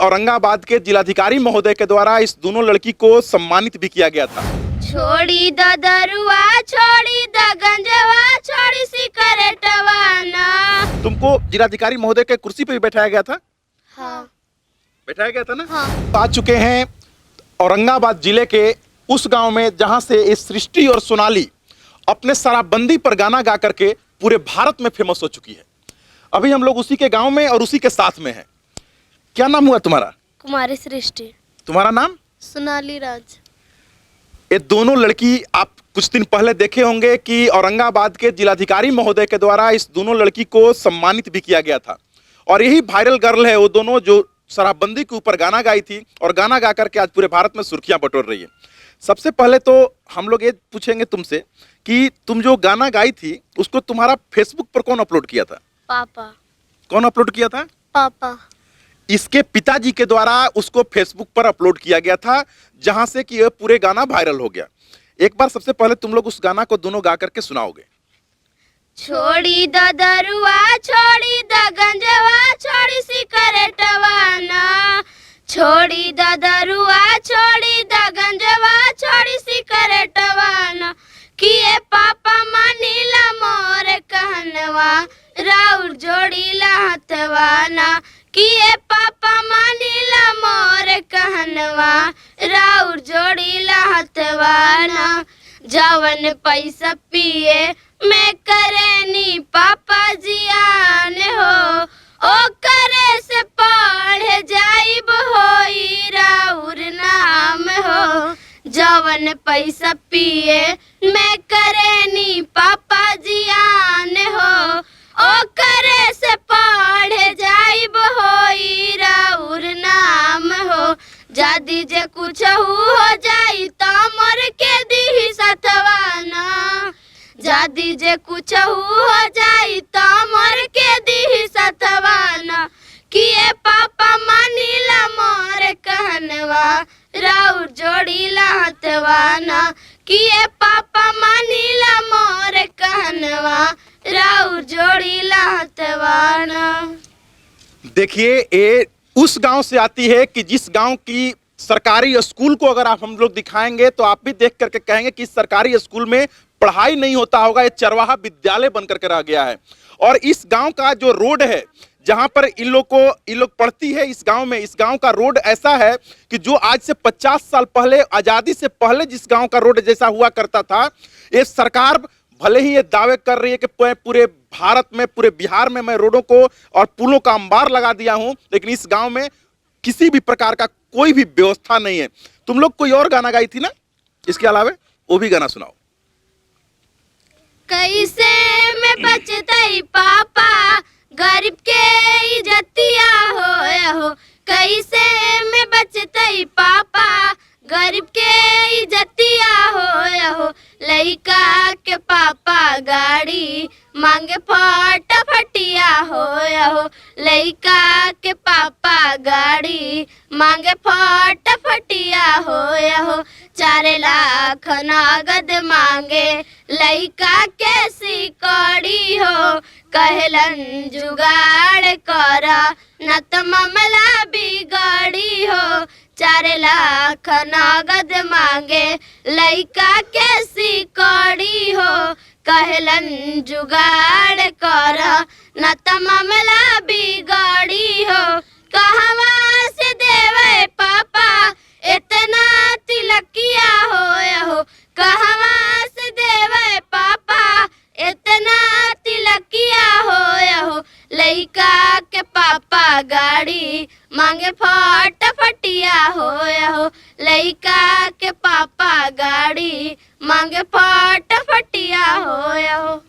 औरंगाबाद के जिलाधिकारी महोदय के द्वारा इस दोनों लड़की को सम्मानित भी किया गया था। छोड़ी द दरुआ, छोड़ी द गंजवा, छोड़ी सिगरेटवा ना। तुमको जिलाधिकारी महोदय के कुर्सी पे भी बैठाया गया था? हाँ। बैठाया गया था ना? हाँ। आ चुके हैं औरंगाबाद जिले के उस गांव में जहां से इस सृष्टि और सोनाली अपने शराबबंदी पर गाना गा करके पूरे भारत में फेमस हो चुकी है। अभी हम लोग उसी के गांव में और उसी के साथ में हैं। क्या नाम हुआ तुम्हारा? कुमारी सृष्टि। तुम्हारा नाम? सोनाली राज। ये दोनों लड़की आप कुछ दिन पहले देखे होंगे कि औरंगाबाद के जिलाधिकारी महोदय के द्वारा इस दोनों लड़की को सम्मानित भी किया गया था। और यही वायरल गर्ल है वो दोनों जो शराबबंदी के ऊपर गाना गाई थी और गाना गा करके आज पूरे भारत में सुर्खियां बटोर रही है। सबसे पहले तो हम लोग ये पूछेंगे तुमसे कि तुम जो गाना गाई थी उसको तुम्हारा फेसबुक पर कौन अपलोड किया था? पापा। कौन अपलोड किया था? पापा। इसके पिताजी के द्वारा उसको फेसबुक पर अपलोड किया गया था, जहां से कि यह पूरे गाना वायरल हो गया। एक बार सबसे पहले तुम लोग उस गाना को दोनों गा करके सुनाओगे। छोड़ी द दरुआ, छोड़ी द गंजवा, छोड़ी सिगरेटवा ना। छोड़ी द दरुआ, छोड़ी द गंजवा, छोड़ी सिगरेटवा ना। किए पापा मानीला मोर कहनवा, राउर जोड़ीला हथवा ना। किए पापा मानीला मोर कहनवा, राउर जोड़ीला हथवा ना। जवन पैसा पिए मैं करेनी पापा जियान हो, ओ करे से पढ़े जाइब होई राउर नाम हो। जवन पैसा पिए मैं करेनी पापा जियान हो, ओ करे से पढ़े जाइब होई राउर नाम हो। जादी जे कुछ हो जाई तो मर के दी सतवा ना। जादी जे कुछ हो जाई तो मर के दी सतवा ना। किए पापा मानीला मोर कहनवा, राउर जोड़ीला हथवा ना। किए पापा मानीला मोर कहनवा, राउर जोड़ीला हथवा ना। देखिए ये उस गांव से आती है कि जिस गांव की सरकारी स्कूल को अगर आप हम लोग दिखाएंगे तो आप भी देख करके कहेंगे कि इस सरकारी स्कूल में पढ़ाई नहीं होता होगा, ये चरवाहा विद्यालय बन करके रह गया है। और इस गांव का जो रोड है जहां पर इन लोग पढ़ती है, इस गांव का रोड ऐसा है कि जो आज से 50 साल पहले, आजादी से पहले जिस गांव का रोड जैसा हुआ करता था, ये सरकार भले ही ये दावे कर रही है कि पूरे भारत में, पूरे बिहार में मैं रोडों को और पुलों का अंबार लगा दिया हूं, लेकिन इस गांव में किसी भी प्रकार का कोई भी व्यवस्था नहीं है। तुम लोग कोई और गाना गाई थी ना इसके अलावा? वो भी गाना सुनाओ। कैसे में बचतई पापा गरीब के इज्जतिया हो। कैसे में बचतई पापा गरीब के इज्जतिया हो। लइका के पापा गाड़ी मांगे फटाफटिया हो। लइका के पापा गाड़ी मांगे फटाफटिया हो। 4 लाख नगद मांगे लइका के सिकड़ी हो। कहलन जुगाड़ कर न तो मामला बिगड़ी हो। 4 लाख नगद मांगे लइका के सिकड़ी हो। कहलन जुगाड़ कर न तो मामला बिगड़ी हो। कहवा से देवे पापा इतना तिलकिया हो। कहवा से देवे पापा इतना तिलकिया हो। लइका के पापा गाड़ी मांगे फटाफटिया हो। लइका के पापा गाड़ी मांगे फटाफटिया हो।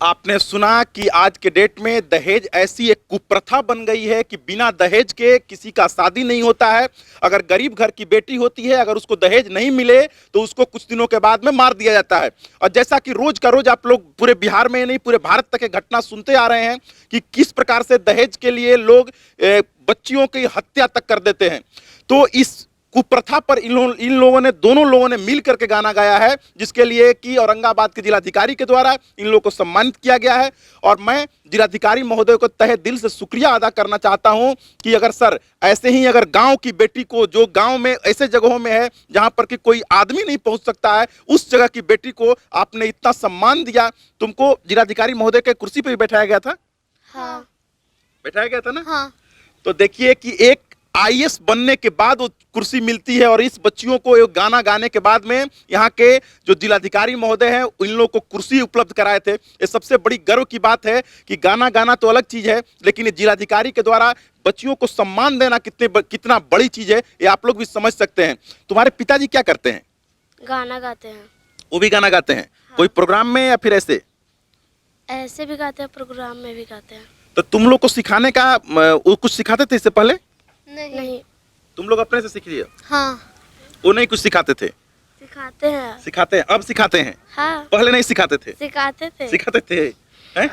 आपने सुना कि आज के डेट में दहेज ऐसी एक कुप्रथा बन गई है कि बिना दहेज के किसी का शादी नहीं होता है। अगर गरीब घर की बेटी होती है, अगर उसको दहेज नहीं मिले तो उसको कुछ दिनों के बाद में मार दिया जाता है। और जैसा कि रोज का रोज आप लोग पूरे बिहार में नहीं पूरे भारत तक एक घटना सुनते आ रहे हैं कि किस प्रकार से दहेज के लिए लोग बच्चियों की हत्या तक कर देते हैं। तो इस कुप्रथा पर दोनों लोगों ने मिल करके गाना गाया है, जिसके लिए कि औरंगाबाद के जिलाधिकारी के द्वारा इन लोगों को सम्मानित किया गया है। और मैं जिलाधिकारी महोदय को तहे दिल से शुक्रिया अदा करना चाहता हूं कि अगर सर ऐसे ही अगर गांव की बेटी को, जो गांव में ऐसे जगहों में है जहां पर कि कोई आदमी नहीं पहुंच सकता है, उस जगह की बेटी को आपने इतना सम्मान दिया। तुमको जिलाधिकारी महोदय के कुर्सी पर भी बैठाया गया था? हाँ। बैठाया गया था ना? हाँ। तो देखिए कि एक आईएएस बनने के बाद वो कुर्सी मिलती है, और इस बच्चियों को एक गाना गाने के बाद में यहाँ के जो जिलाधिकारी महोदय हैं इन लोगों को कुर्सी उपलब्ध कराए थे। ये सबसे बड़ी गर्व की बात है कि गाना गाना तो अलग चीज है, लेकिन ये जिलाधिकारी के द्वारा बच्चियों को सम्मान देना कितना बड़ी चीज है, ये आप लोग भी समझ सकते हैं। तुम्हारे पिताजी क्या करते हैं? गाना गाते हैं। वो भी गाना गाते हैं? कोई प्रोग्राम में या फिर ऐसे? ऐसे भी गाते हैं, प्रोग्राम में भी गाते हैं। तो तुम लोग को सिखाने का वो कुछ सिखाते थे इससे पहले? नहीं। तुम लोग अपने से सीख लिए? हाँ। वो नहीं कुछ सिखाते थे? सिखाते हैं। सिखाते हैं, अब सिखाते हैं? हाँ। पहले नहीं सिखाते थे? सिखाते थे। सिखाते थे हैं?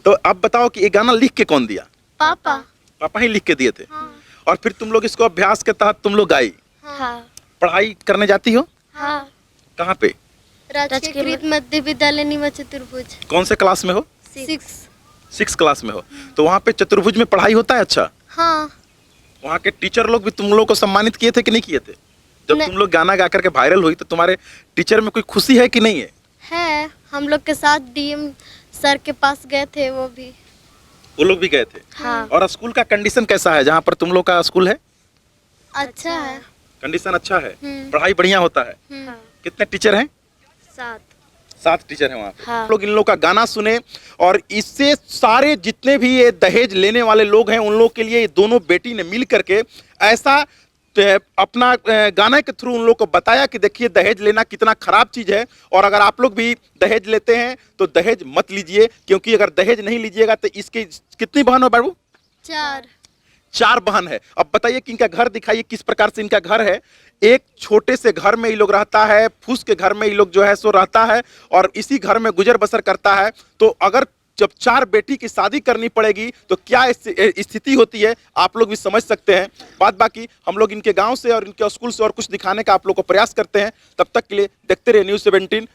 तो अब बताओ कि ये गाना लिख के कौन दिया? पापा। पापा ही लिख के दिए थे? हाँ। और फिर तुम लोग इसको अभ्यास के तहत तुम लोग गाई? हाँ। पढ़ाई करने जाती हो? हाँ। कहाँ पे? राजकीय मध्य विद्यालय नीमा चतुर्भुज। कौन से क्लास में हो? 6 क्लास में हो? तो वहाँ पे चतुर्भुज में पढ़ाई होता है? अच्छा। हाँ। वहाँ के टीचर लोग भी तुम लोग को सम्मानित किए थे कि नहीं किए थे? जब तुम लोग गाना गा करके वायरल हुई तो तुम्हारे टीचर में कोई खुशी है कि नहीं है? हम लोग के साथ डीएम सर के पास गए थे, वो लोग भी गए थे? हाँ। और स्कूल का कंडीशन कैसा है जहाँ पर तुम लोग का स्कूल है? अच्छा है। कंडीशन अच्छा है? पढ़ाई बढ़िया होता है? कितने टीचर हैं? 7 टीचर हैं वहाँ पे। हाँ। लोग इन लोग का गाना सुने, और इससे सारे जितने भी ये दहेज लेने वाले लोग हैं उन लोग के लिए ये दोनों बेटी ने मिल करके ऐसा अपना गाने के थ्रू उन लोग को बताया कि देखिए दहेज लेना कितना खराब चीज है, और अगर आप लोग भी दहेज लेते हैं तो दहेज मत लीजिए, क्योंकि अगर दहेज नहीं लीजिएगा तो इसके कितनी बहन हो बाबू? 4 बहन है। अब बताइए कि इनका घर दिखाइए किस प्रकार से इनका घर है। एक छोटे से घर में ये लोग रहता है, फूस के घर में ये लोग जो है सो रहता है, और इसी घर में गुजर बसर करता है। तो अगर जब 4 बेटी की शादी करनी पड़ेगी तो क्या स्थिति होती है, आप लोग भी समझ सकते हैं। बात बाकी हम लोग इनके गांव से और इनके स्कूल से और कुछ दिखाने का आप लोग को प्रयास करते हैं। तब तक के लिए देखते रहिए News 17